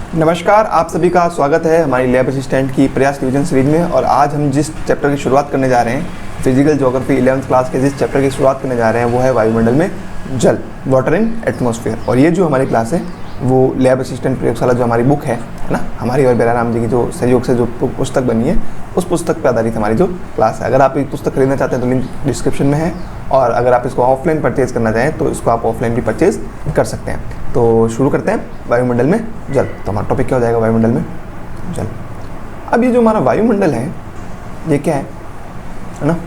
नमस्कार, आप सभी का स्वागत है हमारी लैब असिस्टेंट की प्रयास रिवीजन सीरीज में। और आज हम जिस चैप्टर की शुरुआत करने जा रहे हैं, फिजिकल ज्योग्राफी 11th क्लास के जिस चैप्टर की शुरुआत करने जा रहे हैं वो है वायुमंडल में जल, वाटर इन एटमॉस्फेयर। और ये जो हमारी क्लास है वो लैब असिस्टेंट प्रयोगशाला जो हमारी बुक है ना, हमारी और बेराराम जी की जो सहयोग से जो पुस्तक बनी है उस पुस्तक पर आधारित हमारी जो क्लास है। अगर आप ये पुस्तक खरीदना चाहते हैं तो लिंक डिस्क्रिप्शन में है, और अगर आप इसको ऑफलाइन परचेज़ करना चाहें तो इसको आप ऑफलाइन भी परचेज़ कर सकते हैं। तो शुरू करते हैं वायुमंडल में जल। तो हमारा टॉपिक क्या हो जाएगा, वायुमंडल में जल। अब ये जो हमारा वायुमंडल है ये क्या है ना,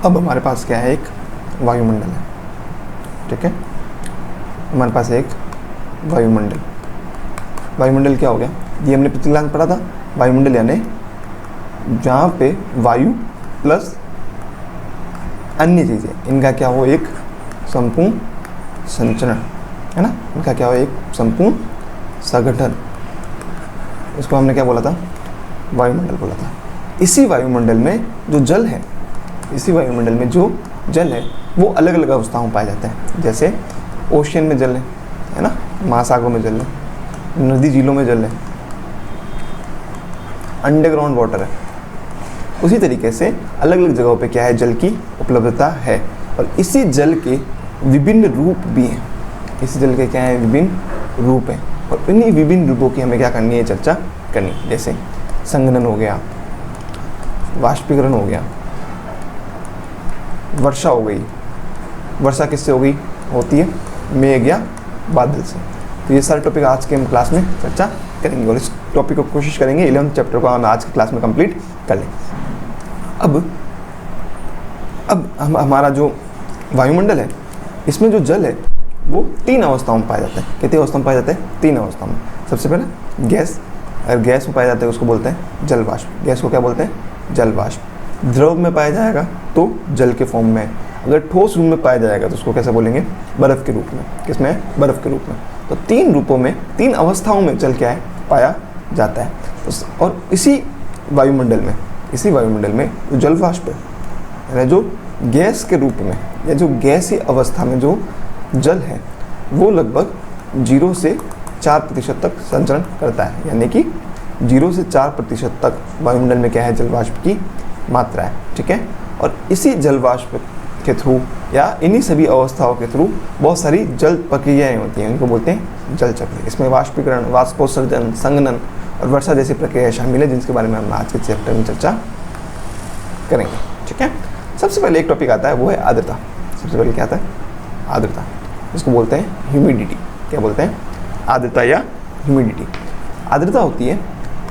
अब हमारे पास क्या है, एक वायुमंडल है, ठीक है। हमारे पास एक वायुमंडल, वायुमंडल क्या हो गया, ये हमने पिछले क्लास में पढ़ा था। वायुमंडल यानी जहाँ पे वायु प्लस अन्य चीज़ें, इनका क्या हो, एक संपूर्ण संचरण है ना, इनका क्या हो, एक संपूर्ण संगठन। इसको हमने क्या बोला था, वायुमंडल बोला था। इसी वायुमंडल में जो जल है, इसी वायुमंडल में जो जल है वो अलग अलग अवस्थाओं में पाए जाते हैं। जैसे ओशियन में जल है ना, महासागरों में जल है, नदी झीलों में जल है, अंडरग्राउंड वाटर है। उसी तरीके से अलग अलग जगहों पे क्या है, जल की उपलब्धता है। और इसी जल के विभिन्न रूप भी हैं, इसी जल के क्या है, विभिन्न रूप हैं। और इन्हीं विभिन्न रूपों की हमें क्या करनी है, चर्चा करनी। जैसे संघनन हो गया, वाष्पीकरण हो गया, वर्षा हो गई। वर्षा किससे हो गई, होती है मेघ या बादल से। तो ये सारे टॉपिक आज के हम क्लास में चर्चा करेंगे, और इस टॉपिक को कोशिश करेंगे 11th चैप्टर को हम आज की क्लास में कंप्लीट कर लें। अब हमारा जो वायुमंडल है इसमें जो जल है वो 3 अवस्थाओं में पाया जाता है। कितनी अवस्थाओं में पाया जाता है, 3 अवस्थाओं में। सबसे पहले गैस, अगर गैस में पाया जाता है उसको बोलते हैं जल वाष्प। गैस को क्या बोलते हैं, जल वाष्प। द्रव में पाया जाएगा तो जल के फॉर्म में। अगर ठोस रूप में पाया जाएगा तो उसको कैसे बोलेंगे, बर्फ़ के रूप में। किसमें, बर्फ़ के रूप में। तो 3 रूपों में, 3 अवस्थाओं में जल क्या है, पाया जाता है। और इसी वायुमंडल में जो जल वाष्प है, यानी जो गैस के रूप में या जो गैसीय अवस्था में जो जल है वो लगभग 0 से 4% तक संचरण करता है। यानी कि 0 से 4% तक वायुमंडल में क्या है, जल वाष्प की मात्रा है, ठीक है। और इसी जल वाष्प के थ्रू या इन्हीं सभी अवस्थाओं के थ्रू बहुत सारी जल प्रक्रियाएँ होती हैं, उनको बोलते हैं जल चक्र। इसमें वाष्पीकरण, वाष्पोत्सर्जन, संघनन और वर्षा जैसी प्रक्रियाएँ शामिल है, जिनके बारे में हम आज के चैप्टर में चर्चा करेंगे, ठीक है। सबसे पहले एक टॉपिक आता है वो है आर्द्रता। सबसे पहले क्या आता है, आर्द्रता। इसको बोलते हैं ह्यूमिडिटी। क्या बोलते हैं, आर्द्रता या ह्यूमिडिटी। आर्द्रता होती है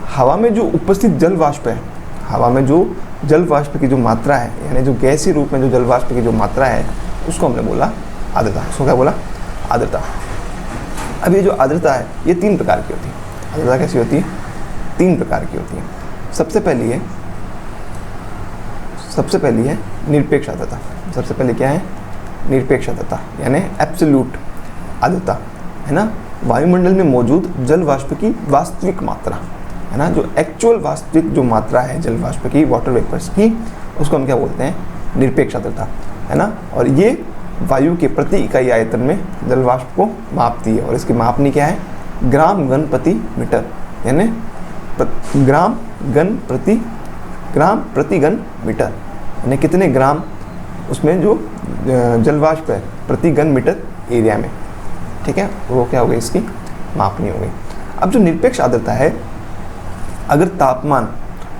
हवा में जो उपस्थित जल वाष्प है, हवा में जो जल वाष्प की जो मात्रा है, यानी जो गैसीय रूप में जो जल वाष्प की जो मात्रा है उसको हमने बोला आर्द्रता। उसको क्या बोला, आर्द्रता। अब ये जो आर्द्रता है ये 3 प्रकार की होती है। आर्द्रता कैसी होती है, 3 प्रकार की होती है। सबसे पहली है निरपेक्ष आर्द्रता। सबसे पहले क्या है, निरपेक्ष आर्द्रता यानी एब्सोल्यूट आर्द्रता, है ना। वायुमंडल में मौजूद जल वाष्प की वास्तविक मात्रा, है ना, जो एक्चुअल वास्तविक जो मात्रा है जल वाष्प की, वाटर वेपर्स की, उसको हम क्या बोलते हैं, निरपेक्ष आर्द्रता, है ना। और ये वायु के प्रति इकाई आयतन में जल वाष्प को मापती है। और इसकी मापनी क्या है, ग्राम घन प्रति मीटर, यानी ग्राम प्रति घन मीटर, यानी कितने ग्राम उसमें जो जल वाष्प है प्रति घन मीटर एरिया में, ठीक है। वो क्या हो गई, इसकी मापनी हो गई। अब जो निरपेक्ष आर्द्रता है, अगर तापमान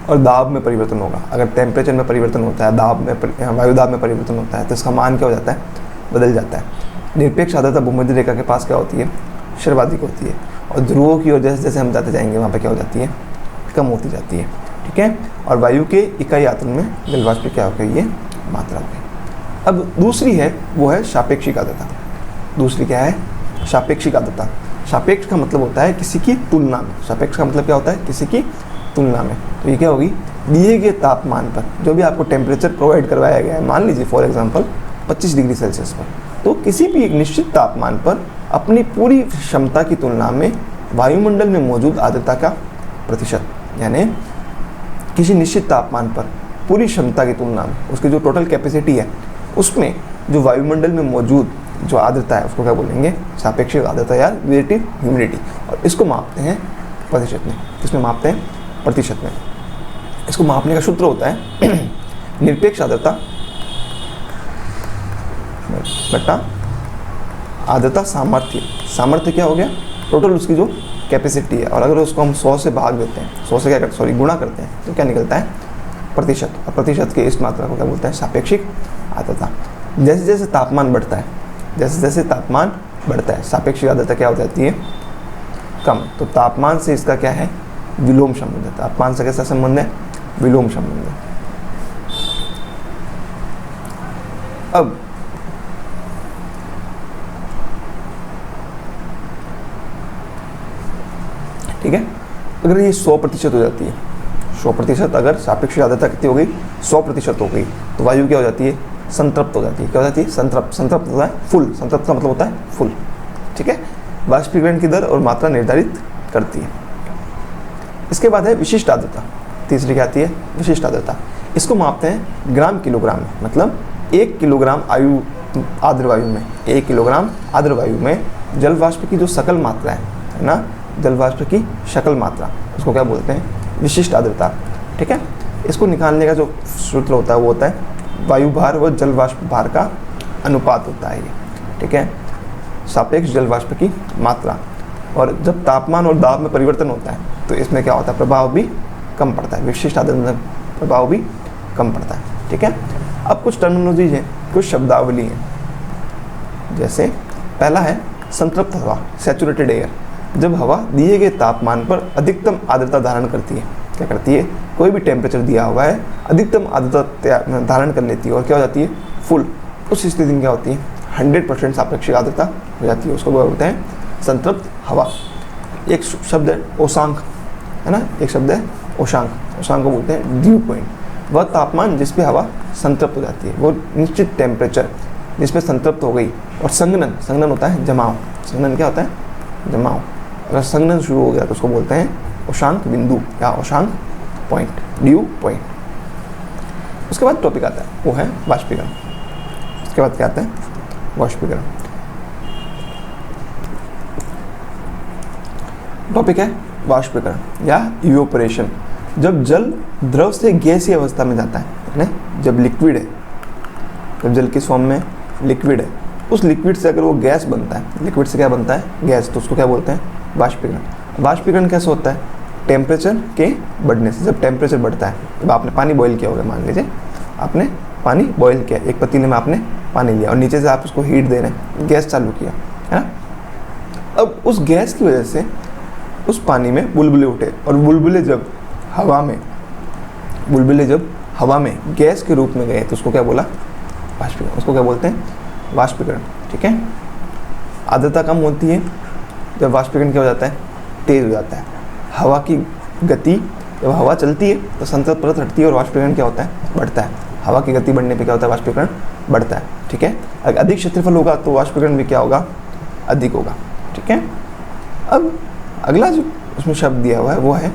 और दाब में परिवर्तन होगा, अगर टेम्परेचर में परिवर्तन होता है, दाब में, वायु दाब में परिवर्तन होता है, तो इसका मान क्या हो जाता है, बदल जाता है। निरपेक्ष आर्द्रता भूमध्य रेखा के पास क्या होती है, सर्वाधिक होती है। और ध्रुवों की ओर जैसे जैसे हम जाते जाएंगे वहाँ पे क्या हो जाती है, कम होती जाती है, ठीक है। और वायु के इकाई आयतन में जल वाष्प क्या हो गई, ये मात्रा हो गई। अब दूसरी है वो है सापेक्षिक आर्द्रता। दूसरी क्या है, सापेक्षिक आर्द्रता। सापेक्ष का मतलब होता है किसी की तुलना में। सापेक्ष का मतलब क्या होता है, किसी की तुलना में। तो ये क्या होगी, दिए गए तापमान पर जो भी आपको टेम्परेचर प्रोवाइड करवाया गया है, मान लीजिए फॉर एग्जांपल 25 डिग्री सेल्सियस पर, तो किसी भी एक निश्चित तापमान पर अपनी पूरी क्षमता की तुलना में वायुमंडल में मौजूद आर्द्रता का प्रतिशत, यानी किसी निश्चित तापमान पर पूरी क्षमता की तुलना में उसकी जो टोटल कैपेसिटी है उसमें जो वायुमंडल में मौजूद जो आर्द्रता है उसको क्या बोलेंगे, सापेक्षिक आर्द्रता या रिलेटिव ह्यूमिडिटी। और इसको मापते हैं प्रतिशत में, किसमें मापते हैं, प्रतिशत में। इसको मापने का सूत्र होता है निरपेक्ष आर्द्रता बटा आर्द्रता सामर्थ्य। सामर्थ्य क्या हो गया, टोटल उसकी जो कैपेसिटी है, और अगर उसको हम 100 से भाग देते हैं, 100 से क्या करते, सॉरी गुणा करते हैं, तो क्या निकलता है, प्रतिशत। और प्रतिशत के इस मात्रा को क्या बोलते हैं, सापेक्षिक आर्द्रता। जैसे जैसे तापमान बढ़ता है, जैसे जैसे तापमान बढ़ता है, सापेक्षिक आर्द्रता क्या हो जाती है, कम। तो तापमान से इसका क्या है, विलोम संबंध है। तापमान से कैसा संबंध है, विलोम संबंध है। अब ठीक है, अगर ये 100% हो जाती है, 100% अगर सापेक्षिक आर्द्रता कितनी हो गई, 100% हो गई, तो वायु क्या हो जाती है, संतृप्त हो जाती है। क्या हो जाती है, संतृप्त। संतृप्त होता है फुल, संतृप्त का मतलब होता है फुल। ठीक है, वाष्पीकरण की दर और मात्रा निर्धारित करती है। इसके बाद है विशिष्ट आर्द्रता। तीसरी क्या आती है, विशिष्ट आर्द्रता। इसको मापते हैं ग्राम किलोग्राम में, मतलब 1 किलोग्राम आर्द्र वायु में, 1 किलोग्राम आर्द्र वायु में जल वाष्प की जो सकल मात्रा है ना, जल वाष्प की सकल मात्रा, उसको क्या बोलते हैं, विशिष्ट आर्द्रता। ठीक है, इसको निकालने का जो सूत्र होता है वो होता है वायु भार व जल वाष्प भार का अनुपात होता है ये। ठीक है, सापेक्ष जल वाष्प की मात्रा। और जब तापमान और दाब में परिवर्तन होता है तो इसमें क्या होता है, प्रभाव भी कम पड़ता है, विशिष्ट आर्द्रता प्रभाव भी कम पड़ता है। ठीक है, अब कुछ टर्मिनोलॉजी है, कुछ शब्दावली है। जैसे पहला है संतृप्त हवा, सैचुरेटेड एयर। जब हवा दिए गए तापमान पर अधिकतम आर्द्रता धारण करती है, क्या करती है, कोई भी टेम्परेचर दिया हुआ है, अधिकतम आर्द्रता धारण कर लेती है और क्या हो जाती है, फुल। उस स्थिति में क्या होती है, 100% सापेक्षिक आर्द्रता हो जाती है, उसको बोलते हैं संतृप्त हवा। एक शब्द है ओशांक, है ना, एक शब्द है ओशांक। ओशांक को बोलते हैं ड्यू पॉइंट। वह तापमान जिस पे हवा संतृप्त हो जाती है, वो निश्चित टेम्परेचर जिस पे संतृप्त हो गई। और संघनन, संघनन होता है जमाव। संघनन क्या होता है, जमाव। अगर संघनन शुरू हो गया तो उसको बोलते हैं ओशांक बिंदु या ओशांक पॉइंट, ड्यू पॉइंट। उसके बाद टॉपिक आता है, वो है वाष्पीकरण। उसके बाद क्या आता है, वाष्पीकरण। टॉपिक है वाष्पीकरण या इवेपोरेशन। जब जल द्रव से गैसीय अवस्था में जाता है, जब लिक्विड है, जब जल के फॉर्म में लिक्विड है, उस लिक्विड से अगर वो गैस बनता है, लिक्विड से क्या बनता है, गैस, तो उसको क्या बोलते हैं, वाष्पीकरण। वाष्पीकरण कैसे होता है, टेम्परेचर के बढ़ने से। जब टेम्परेचर बढ़ता है, जब आपने पानी बॉईल किया होगा, मान लीजिए आपने पानी बॉईल किया, एक पतीले में आपने पानी लिया और नीचे से आप उसको हीट दे रहे हैं, गैस चालू किया, है ना। अब उस गैस की वजह से उस पानी में बुलबुले उठे, और बुलबुले जब हवा में गैस के रूप में गए तो उसको क्या बोला, वाष्पीकरण। उसको क्या बोलते हैं, वाष्पीकरण। ठीक है, आर्द्रता कम होती है जब वाष्पीकरण क्या हो जाता है, तेज हो जाता है। हवा की गति, जब हवा चलती है तो संतृप्त परत हटती है और वाष्पीकरण क्या होता है, बढ़ता है। हवा की गति बढ़ने पे क्या होता है, वाष्पीकरण बढ़ता है। ठीक है, अगर अधिक क्षेत्रफल होगा तो वाष्पीकरण भी क्या होगा, अधिक होगा। ठीक है, अब अगला जो उसमें शब्द दिया हुआ है वो है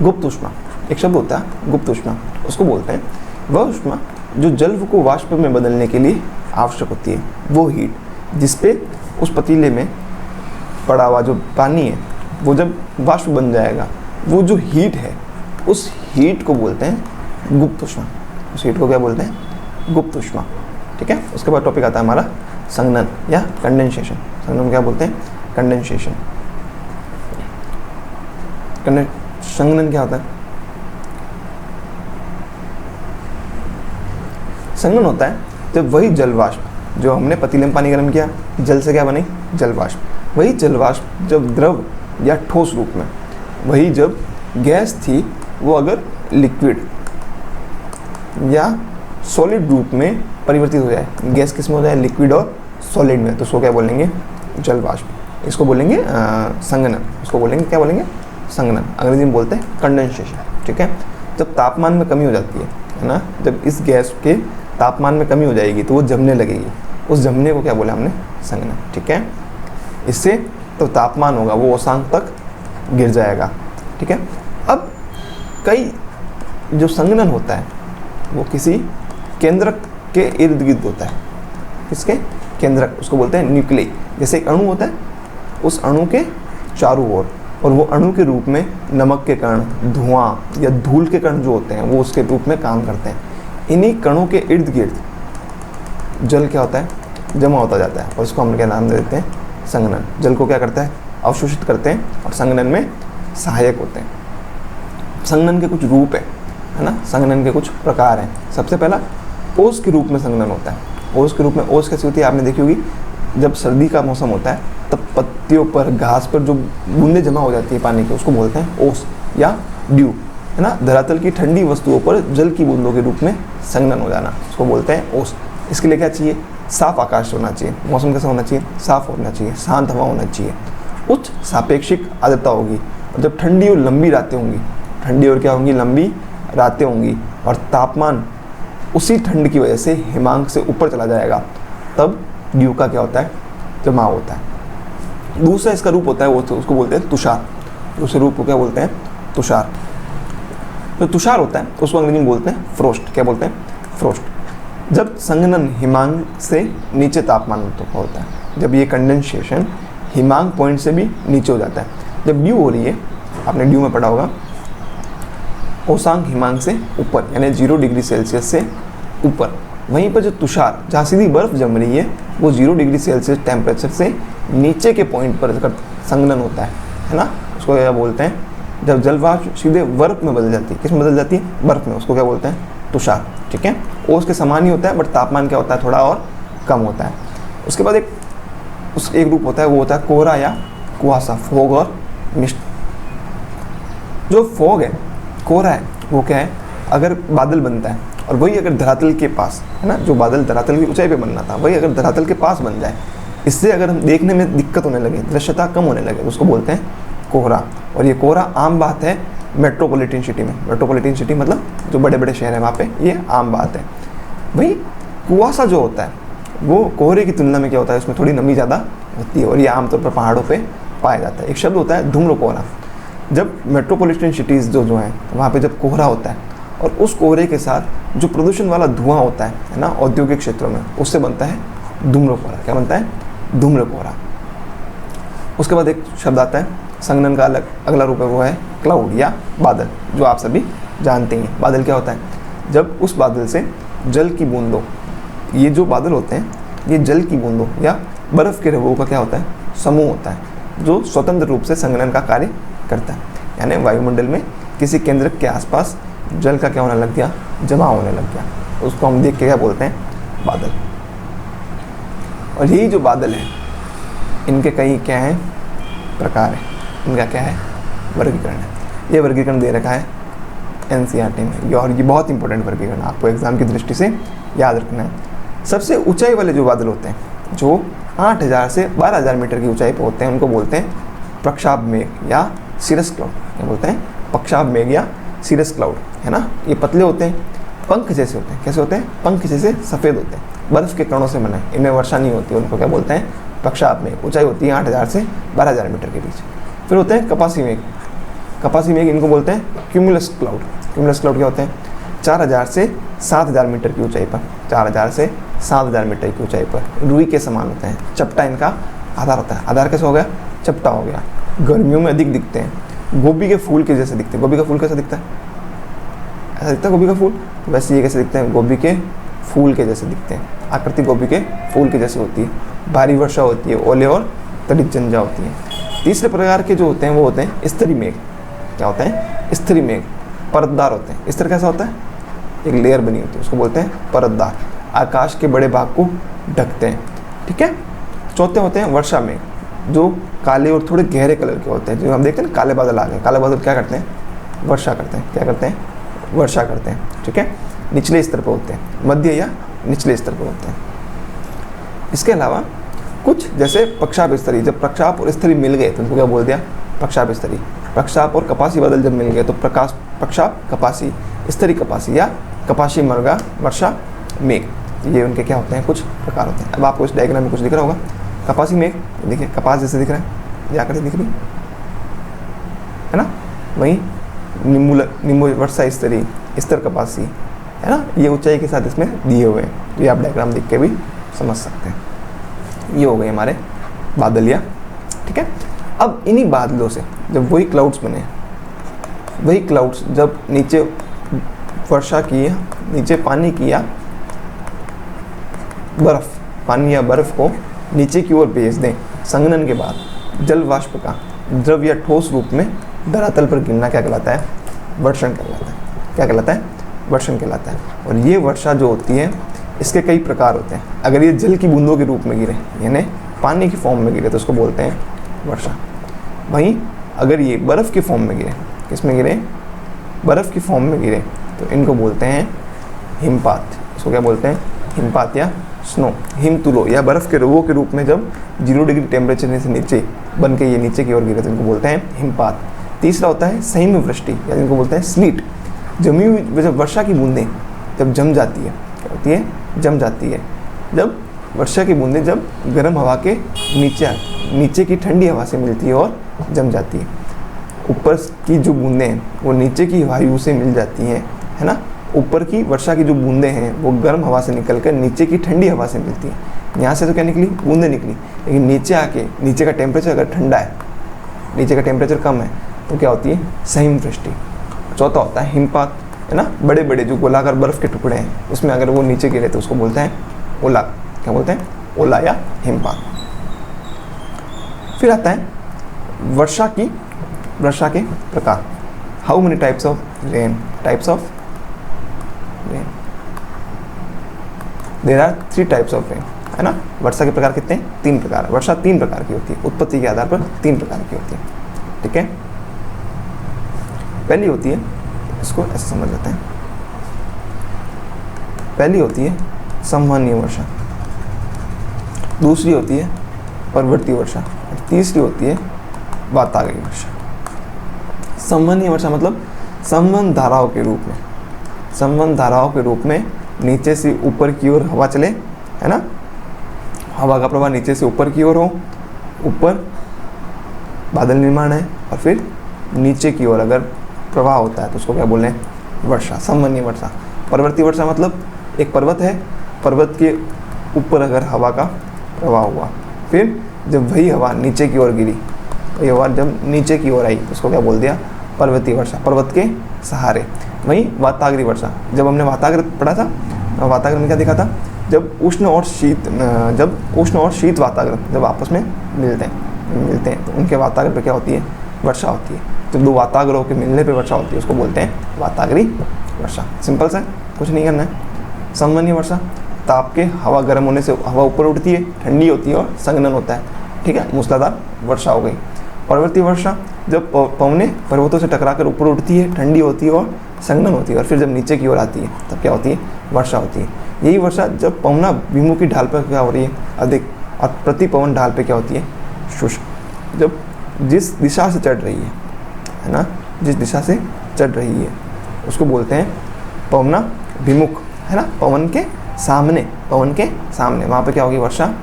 गुप्त ऊष्मा। एक शब्द होता है गुप्त ऊष्मा, उसको बोलते हैं वह ऊष्मा जो जल को वाष्प में बदलने के लिए आवश्यक होती है। वो हीट जिसपे उस पतीले में पड़ा हुआ जो पानी है वो जब वाष्प बन जाएगा, वो जो हीट है उस हीट को बोलते हैं गुप्त ऊष्मा। उस हीट को क्या बोलते हैं, गुप्त ऊष्मा। ठीक है, उसके बाद टॉपिक आता है हमारा संघनन या कंडेंसेशन। संघनन क्या बोलते हैं, कंडेंसेशन। संघनन क्या होता है, संघनन होता है जब वही जल वाष्प जो हमने पतीले में पानी गर्म किया, जल से क्या बनी, जल वाष्प। वही जल वाष्प जब द्रव या ठोस रूप में, वही जब गैस थी वो अगर लिक्विड या सॉलिड रूप में परिवर्तित हो जाए, गैस किस में हो जाए, लिक्विड और सॉलिड में, तो उसको क्या बोलेंगे, जल वाष्प। इसको बोलेंगे संघनन। उसको बोलेंगे क्या बोलेंगे, संघनन। अंग्रेजी में बोलते हैं कंडेंसेशन। ठीक है, जब तापमान में कमी हो जाती है ना, जब इस गैस के तापमान में कमी हो जाएगी तो वो जमने लगेगी, उस जमने को क्या बोला हमने, संघनन। ठीक है, इससे तो तापमान होगा वो ओशांक तक गिर जाएगा। ठीक है, अब कई जो संघनन होता है वो किसी केंद्रक के इर्द गिर्द होता है। किसके, केंद्रक, उसको बोलते हैं न्यूक्लियस। जैसे एक अणु होता है, उस अणु के चारों ओर, और वो अणु के रूप में नमक के कण, धुआं या धूल के कण जो होते हैं वो उसके रूप में काम करते हैं। इन्हीं कणों के इर्द गिर्द जल क्या होता है, जमा होता जाता है, और उसको हम क्या नाम दे देते हैं, संघनन। जल को क्या करता है, अवशोषित करते हैं और संघनन में सहायक होते हैं। संघनन के कुछ रूप है ना, संघनन के कुछ प्रकार हैं। सबसे पहला ओस के रूप में संघनन होता है। ओस के रूप में, ओस कैसी होती है आपने देखी होगी, जब सर्दी का मौसम होता है तब पत्तियों पर, घास पर जो बूंदें जमा हो जाती है पानी की, उसको बोलते हैं ओस या ड्यू, है ना। धरातल की ठंडी वस्तुओं पर जल की बूंदों के रूप में संघनन हो जाना, उसको बोलते हैं ओस। इसके लिए क्या चाहिए, साफ आकाश होना चाहिए, मौसम कैसा होना चाहिए, साफ होना चाहिए, शांत हवा होना चाहिए, उच्च सापेक्षिक आर्द्रता होगी, और जब ठंडी और लंबी रातें होंगी, ठंडी और क्या होंगी, लंबी रातें होंगी, और तापमान उसी ठंड की वजह से हिमांक से ऊपर चला जाएगा, तब ड्यू का क्या होता है, जमाव होता है। दूसरा इसका रूप होता है वो, तो उसको बोलते हैं तुषार। दूसरे रूप को क्या बोलते हैं, तुषार। जो तुषार होता है उसको अंग्रेजी में बोलते हैं फ्रोस्ट। क्या बोलते हैं, फ्रोस्ट। जब संघनन हिमांक से नीचे तापमान होता है, जब ये कंडेंसेशन हिमांक पॉइंट से भी नीचे हो जाता है। जब ड्यू हो रही है, आपने ड्यू में पढ़ा होगा, ओसांक हिमांक से ऊपर, यानी 0 डिग्री सेल्सियस से ऊपर। वहीं पर जो तुषार, जहाँ सीधी बर्फ जम रही है, वो 0 डिग्री सेल्सियस टेम्परेचर से नीचे के पॉइंट पर अगर संघनन होता है ना, उसको क्या बोलते हैं, जब जलवाष्प सीधे बर्फ में बदल जाती है, किस में बदल जाती है, बर्फ में, उसको क्या बोलते हैं, तुषार। ठीक है, ओस के समान ही होता है, बट तापमान क्या होता है, थोड़ा और कम होता है। उसके बाद एक रूप होता है, वो होता है कोहरा या कुहासा, फोग और मिस्ट। जो फोग है, कोहरा है, वो क्या है, अगर बादल बनता है और वही अगर धरातल के पास, है ना, जो बादल धरातल की ऊंचाई पे बनना था, वही अगर धरातल के पास बन जाए, इससे अगर हम देखने में दिक्कत होने लगे, दृश्यता कम होने लगे, तो उसको बोलते हैं कोहरा। और ये कोहरा आम बात है मेट्रोपॉलिटन सिटी में। मेट्रोपॉलिटन सिटी मतलब जो बड़े बड़े शहर हैं वहाँ पे ये आम बात है। वही कुहासा जो होता है वो कोहरे की तुलना में क्या होता है, उसमें थोड़ी नमी ज़्यादा होती है, और ये आमतौर पर पहाड़ों पर पाया जाता है। एक शब्द होता है धूम्र कोहरा। जब मेट्रोपॉलिटन सिटीज़ जो हैं वहाँ पे जब कोहरा होता है, और उस कोहरे के साथ जो प्रदूषण वाला धुआं होता है ना, औद्योगिक क्षेत्रों में, उससे बनता है धूम्र कोहरा। क्या बनता है, धूम्र कोहरा। उसके बाद एक शब्द आता है संघनन का अगला रूप है, वो है क्लाउड या बादल, जो आप सभी जानते हैं। बादल क्या होता है, जब उस बादल से जल की बूंदों, ये जो बादल होते हैं ये जल की बूंदों या बर्फ़ के रवों का क्या होता है, समूह होता है, जो स्वतंत्र रूप से संघनन का कार्य करता है। यानी वायुमंडल में किसी केंद्रक के आसपास जल का क्या होने लग गया, जमा होने लग गया, उसको हम देख के क्या बोलते हैं, बादल। और यही जो बादल है, इनके कई क्या हैं, प्रकार हैं। इनका क्या है, वर्गीकरण है। ये वर्गीकरण दे रखा है एनसीईआरटी में, और ये बहुत इंपॉर्टेंट वर्गीकरण आपको एग्जाम की दृष्टि से याद रखना है। सबसे ऊंचाई वाले जो बादल होते हैं, जो 8000 से 12000 मीटर की ऊंचाई पर होते हैं, उनको बोलते हैं प्रक्षाभ मेघ या सीरस क्लाउड। क्या बोलते हैं, प्रक्षाभ मेघ या सीरस क्लाउड, है ना। ये पतले होते हैं, पंख जैसे होते हैं। कैसे होते हैं, पंख जैसे सफ़ेद होते हैं, बर्फ़ के कणों से बने, इनमें वर्षा नहीं होती, उनको क्या बोलते हैं, प्रक्षाभ मेघ। ऊंचाई होती है 8000 से 12000 मीटर के बीच। फिर होते हैं कपासी मेघ। कपासी मेघ, इनको बोलते हैं क्यूमुलस क्लाउड। क्यूमुलस क्लाउड क्या होते हैं, 4000 से 7000 मीटर की ऊंचाई पर, 4000 से 7000 मीटर की ऊंचाई पर रुई के समान होते हैं। चपटा इनका आधार होता है। आधार कैसे हो गया, चपटा हो गया। गर्मियों में अधिक दिखते हैं, गोभी के फूल के जैसे दिखते हैं। गोभी का फूल कैसा दिखता है, ऐसा दिखता है गोभी का फूल। वैसे ये कैसे दिखते हैं, गोभी के फूल के जैसे दिखते हैं। आकृति गोभी के फूल के जैसे होती है। भारी वर्षा होती है, ओले और तड़ित जंजा होती है। तीसरे प्रकार के जो होते हैं वो होते हैं स्तरी मेघ। क्या होते हैं, स्तरी मेघ, परतदार होते हैं। स्तर कैसा होता है, एक लेयर बनी होती है, उसको बोलते हैं परतदार। आकाश के बड़े भाग को ढकते हैं। ठीक है। चौथे होते हैं वर्षा मेघ, जो काले और थोड़े गहरे कलर के होते हैं। जो हम देखते हैं ना, काले बादल आ गए, काले बादल क्या करते हैं, वर्षा करते हैं। क्या करते हैं, वर्षा करते हैं। ठीक है। निचले स्तर पर होते हैं, मध्य या निचले स्तर पर होते हैं। इसके अलावा कुछ जैसे प्रक्षाप स्तरी, जब प्रक्षाप और स्तरी मिल गए तो उनको क्या बोल दिया, प्रक्षाप स्तरी। प्रक्षाप और कपासी बादल जब मिल गए तो प्रक्षाप कपासी, स्तरी कपासी या कपासी मृगा वर्षा मेघ, ये उनके क्या होते हैं, कुछ प्रकार होते हैं। अब आपको इस डायग्राम में कुछ दिख रहा होगा, कपासी मेघ देखिए, कपास जैसे दिख रहा है, ये आकृति दिख रही है ना। वहीं निम्बू वर्षा स्तरी, स्तर कपासी, है ना, ये ऊंचाई के साथ इसमें दिए हुए हैं। ये आप डायग्राम देख के भी समझ सकते हैं। ये हो गए हमारे बादलिया। ठीक है, अब इन्हीं बादलों से जब वही क्लाउड्स बने, वही क्लाउड्स जब नीचे वर्षा किया, नीचे पानी किया, बर्फ, पानी या बर्फ को नीचे की ओर भेज दें, संघनन के बाद जल वाष्प का द्रव या ठोस रूप में धरातल पर गिरना क्या कहलाता है? वर्षण कहलाता है। क्या कहलाता है? वर्षण कहलाता है। और ये वर्षा जो होती है इसके कई प्रकार होते हैं। अगर ये जल की बूंदों के रूप में गिरे, यानी पानी की फॉर्म में गिरे, तो उसको बोलते हैं वर्षा। वहीं अगर ये बर्फ़ की फॉर्म में गिरे, किस में गिरे? बर्फ़ की फॉर्म में गिरे, तो इनको बोलते हैं हिमपात। इसको क्या बोलते हैं? हिमपात या स्नो। हिमतुलो या बर्फ़ के रवों के रूप में जब 0 डिग्री टेम्परेचर से नीचे बन के ये नीचे की ओर गिरे, तो इनको बोलते हैं हिमपात। तीसरा होता है संहिम वृष्टि, या जिनको बोलते हैं स्लीट। जमी हुई जब वर्षा की बूंदें जब जम जाती है, क्या होती है? जम जाती है। जब वर्षा की बूंदें जब गर्म हवा के नीचे की ठंडी हवा से मिलती है और जम जाती है। ऊपर की जो बूंदें हैं वो नीचे की वायु से मिल जाती हैं, है ना। ऊपर की वर्षा की जो बूंदें हैं वो गर्म हवा से निकलकर नीचे की ठंडी हवा से मिलती हैं। यहाँ से तो क्या निकली? बूंदें निकली, लेकिन नीचे आके नीचे का टेम्परेचर अगर ठंडा है, नीचे का टेम्परेचर कम है, तो क्या होती है? संहिम वृष्टि। चौथा होता है हिमपात, है ना। बड़े बड़े जो गोलाकार बर्फ़ के टुकड़े हैं उसमें अगर वो नीचे गिरे तो उसको बोलते हैं ओला। क्या बोलते हैं? ओला या हिमपात। फिर आता है वर्षा के प्रकार। How many types of rain? Types of rain, there are 3 types of rain, है ना। वर्षा के प्रकार कितने? 3 प्रकार। वर्षा 3 प्रकार की होती है, उत्पत्ति के आधार पर 3 प्रकार की होती है। ठीक है, पहली होती है, इसको ऐसे समझ लेते हैं, पहली होती है संवहनीय वर्षा, दूसरी होती है पर्वतीय वर्षा, और तीसरी होती है वातागरी वर्षा। संवहनीय वर्षा मतलब संवहन धाराओं के रूप में, संवहन धाराओं के रूप में नीचे से ऊपर की ओर हवा चले, है ना। हवा का प्रवाह नीचे से ऊपर की ओर हो, ऊपर बादल निर्माण है, और फिर नीचे की ओर अगर प्रवाह होता है तो उसको क्या बोल रहे हैं? वर्षा, संवहनीय वर्षा। पर्वतीय वर्षा मतलब एक पर्वत है, पर्वत के ऊपर अगर हवा का प्रवाह हुआ, फिर जब वही हवा नीचे की ओर गिरी, वही हवा जब नीचे की ओर आई तो उसको क्या बोल दिया? पर्वतीय वर्षा, पर्वत के सहारे। वहीं वातागरी वर्षा, जब हमने वातागर पढ़ा था, वातागर में क्या देखा था? जब उष्ण और शीत वातागर जब आपस में मिलते हैं तो उनके वातागर पे क्या होती है? वर्षा होती है। जब 2 वातागरों के मिलने पे वर्षा होती है उसको बोलते हैं वातागरी वर्षा। सिंपल सा, कुछ नहीं करना है। संवहनीय वर्षा, ताप के हवा गर्म होने से हवा ऊपर उठती है, ठंडी होती है और संघनन होता है। ठीक है, मूसलाधार वर्षा हो गई। पर्वतीय वर्षा, जब पवनें पर्वतों से टकराकर ऊपर उठती है, ठंडी होती है और संघनन होती है, और फिर जब नीचे की ओर आती है तब क्या होती है? वर्षा होती है। यही वर्षा जब पवना विमुखी ढाल पर क्या हो रही है? अधिक, और प्रति पवन ढाल पर क्या होती है? शुष्क। जब जिस दिशा से चढ़ रही है ना, जिस दिशा से चढ़ रही है उसको बोलते हैं पवना विमुख, है ना। पवन के सामने वहाँ पे क्या होगी? वर्षा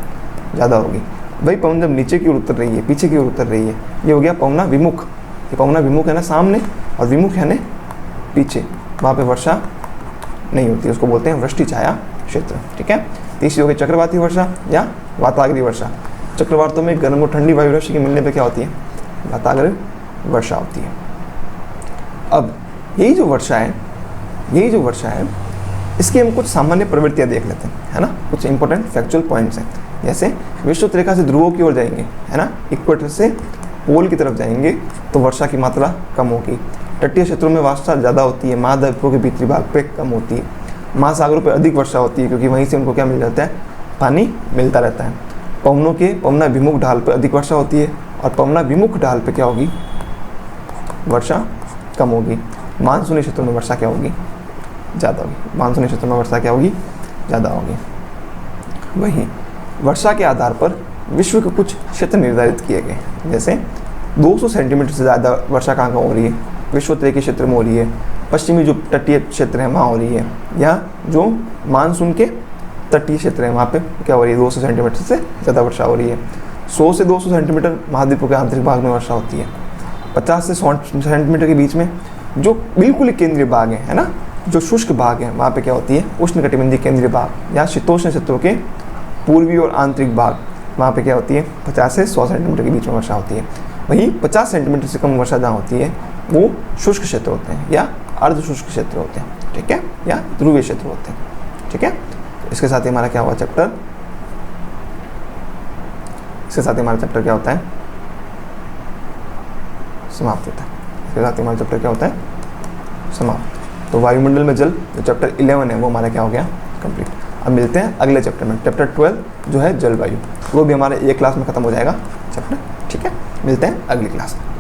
ज़्यादा होगी। भाई पवन जब नीचे की ओर उतर रही है, पीछे की ओर उतर रही है, ये हो गया पवना विमुख। ये पवना विमुख है ना सामने, और विमुख है ना पीछे, वहाँ पे वर्षा नहीं होती, उसको बोलते हैं वृष्टि छाया क्षेत्र। ठीक है, तीसरी हो गई चक्रवाती वर्षा या वातागरी वर्षा। चक्रवातों में गर्म और ठंडी वायु राशि के मिलने पे क्या होती है? वातागरी वर्षा होती है। अब यही जो वर्षा है इसकी हम कुछ सामान्य प्रवृत्तियाँ देख लेते हैं, है ना। कुछ इंपॉर्टेंट फैक्चुअल पॉइंट्स हैं, जैसे विषुवत रेखा से ध्रुवों की ओर जाएंगे, है ना, इक्वेटर से पोल की तरफ जाएंगे तो वर्षा की मात्रा कम होगी। तटीय क्षेत्रों में वर्षा ज़्यादा होती है, महाद्वीपों के भीतरी भाग पे कम होती है। महासागरों पर अधिक वर्षा होती है क्योंकि वहीं से उनको क्या मिल जाता है? पानी मिलता रहता है। पवना विमुख ढाल पर अधिक वर्षा होती है, और पवना विमुख ढाल पर क्या होगी? वर्षा कम होगी। मानसूनी क्षेत्रों में वर्षा क्या होगी? ज़्यादा होगी। मानसूनी क्षेत्रों में वर्षा क्या होगी? ज़्यादा होगी। वहीं वर्षा के आधार पर विश्व के कुछ क्षेत्र निर्धारित किए गए, जैसे 200 सेंटीमीटर से ज़्यादा वर्षा कहाँ हो रही है? विषुवत क्षेत्र में हो रही है। पश्चिमी जो तटीय क्षेत्र है वहाँ हो रही है, या जो मानसून के तटीय क्षेत्र है वहाँ पे क्या हो रही है? 200 सेंटीमीटर से ज़्यादा वर्षा हो रही है। 100 से 200 सेंटीमीटर महाद्वीपों के आंतरिक भाग में वर्षा होती है। 50 से 100 सेंटीमीटर के बीच में जो बिल्कुल ही केंद्रीय भाग है ना, जो शुष्क भाग है, वहाँ पे क्या होती है? उष्णकटिबंधीय केंद्रीय भाग या शीतोष्ण क्षेत्रों के पूर्वी और आंतरिक भाग, वहाँ पे क्या होती है 50 से 100 सेंटीमीटर के बीच में वर्षा होती है। वहीं 50 सेंटीमीटर से कम वर्षा जहाँ होती है वो शुष्क क्षेत्र होते हैं या अर्ध शुष्क क्षेत्र होते हैं, ठीक है, या ध्रुवीय क्षेत्र होते हैं, ठीक है। इसके साथ ही हमारा क्या हुआ चैप्टर, इसके साथ ही हमारा चैप्टर क्या होता है, समाप्त होता है। इसके साथ ही हमारा चैप्टर क्या होता है, समाप्त। तो वायुमंडल में जल जो चैप्टर 11 है वो हमारा क्या हो गया, कंप्लीट। अब मिलते हैं अगले चैप्टर में, चैप्टर 12 जो है जलवायु, वो भी हमारे एक क्लास में खत्म हो जाएगा चैप्टर, ठीक है। मिलते हैं अगली क्लास में।